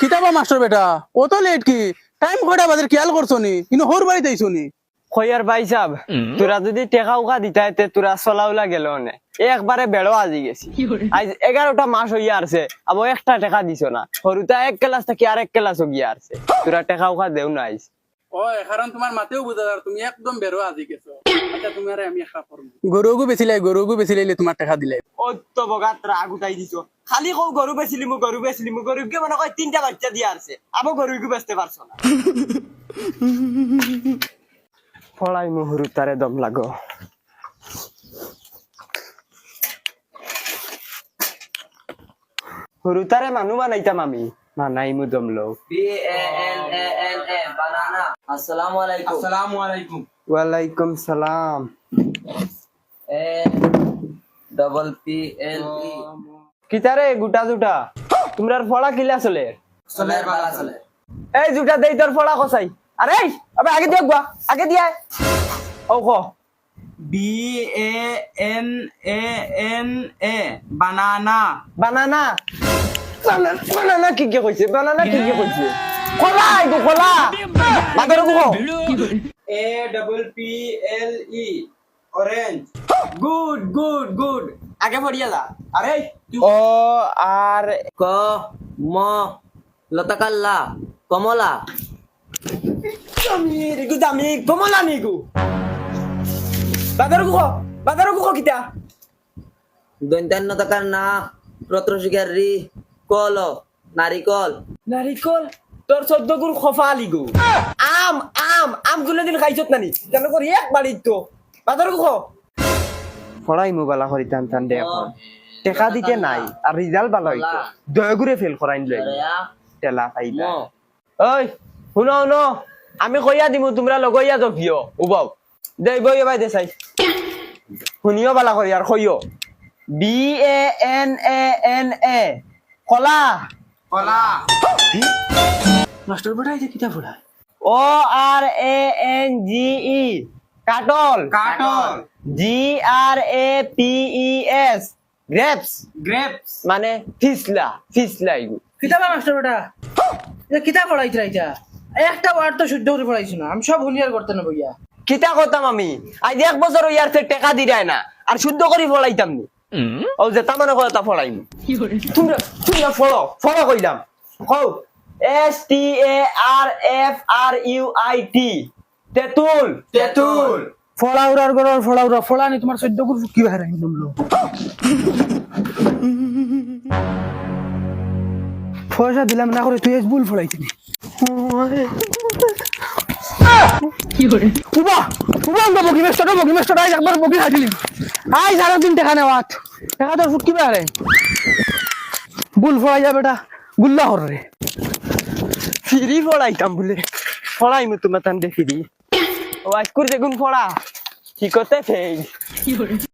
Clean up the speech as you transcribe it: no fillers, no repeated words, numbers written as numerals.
কিতাবা master বেটা অত late কি টাইম কয়টা বাজে খেয়াল করছো নি কিন্তু হোর বাড়িতে আইছো নি খয়ার ভাই সাহেব তোরা যদি টেকা উকা দিতাইতে তোরা চলাউলা গেল নে একবারে বেড়ো আজি গেছি আজ 11টা মাস হইয়া আসছে আবার একটা টেকা দিছ না সরুতা এক ক্লাস থেকে আরেক ক্লাস গিয়া আসছে তোরা টেকা উকা দেও না আইস ওই কারণ তোমার মাতেও বুঝা যার তুমি একদম বেরো আজি গেছো আচ্ছা তুমি আরে আমি একটা করব গরুগু বেচি লাইলে তোমার টাকা দিলে অত বগাত রাগ উঠাই দিছ খালি কও গরু বেচিলি মু গরুকে মনে কয় 3টা বাচ্চা দিয়া আসছে আবার গরুকে বেচতে পারছ না ফলাই মুহুরু তারে দম লাগো হুরুতারে মানু বানাইতাম আমি মানাই মু দম লো BANANA banana assalamu alaikum আসসালামু আলাইকুম ওয়ালাইকুম সালাম PPLE কিতারে গুটা জুটা তোমরার ফড়া কিলা চলে solar bala chale এই জুটা দেই তোর ফড়া কসাই আরে এই আবে আগে দিও গা আগে দিয়ে ও কো BANANA banana বানানা বানানা কি কইছে বানানা কি কইছে কলা আইগো কলা মাদর কো APPLE orange good good good আগে পড়িয়া যা আরে ও আর K M lotakalla komala দামি কমলা নিগু বাদর কো কিতা দন্তান lotakanna protroshigari kolo narikol নারিকল তোর 14 গুণ খফা লিগু আম আম আম গুলো দিন খাইছত নানি কেন করি এক বাড়ি তো বাদর কো ফড়াই মোবাইলা করি টান টান দে এখন টাকা দিতে নাই আর রিজাল্ট ভালো হইতো দয়গুরে ফেল করাইন লই area তেলা খাইলা mo ওই শুনো আমি কইয়া দিমু তোমরা লগইয়া জকিও উবাও দেই বই ভাই দেসাই শুনিও বালা করি আর কইও BANANA কলা কলা মাস্টার বেটা এটা কিতা পড়া ORANGE কাটল কাটল GRAPES গ্রেপস grapes মানে ফিসলা ইগু কিতাবা মাস্টার বেটা এটা কিতা পড়াইতে রাইতা একটা ওয়ার্ড তো শুদ্ধ করে পড়াইছি না আমি সব হুলিয়ার করতে না বইয়া কিতা করতাম আমি আজ 1 বছর ইয়ার থেকে টাকা দিরাই না আর শুদ্ধ করে ফলাইতাম নি ও যে তামানে কথা ফলাইম তোমরা ফলো কইলাম কও STARFRUIT তেতুল ফলাউরার গরর ফলাউরা ফলানি তোমার 14 গুণ কি বাহির একদম লো পয়সা দিলাম না করে তুই বুল ফলাইছিস উবা বগি মেস্টার আজ একবার বগি খাইছিলি আই সারা দিন টাকা নেওয়াত টাকা তোর ফুটকি বাহিরে বুল ফলাই যা বেটা গুল্লা হর রে ফিরি ফলাইতাম বলে ফলাইম তোমার তান দেখি ও আজ করে দেখুন ফলা কি করতে ফেই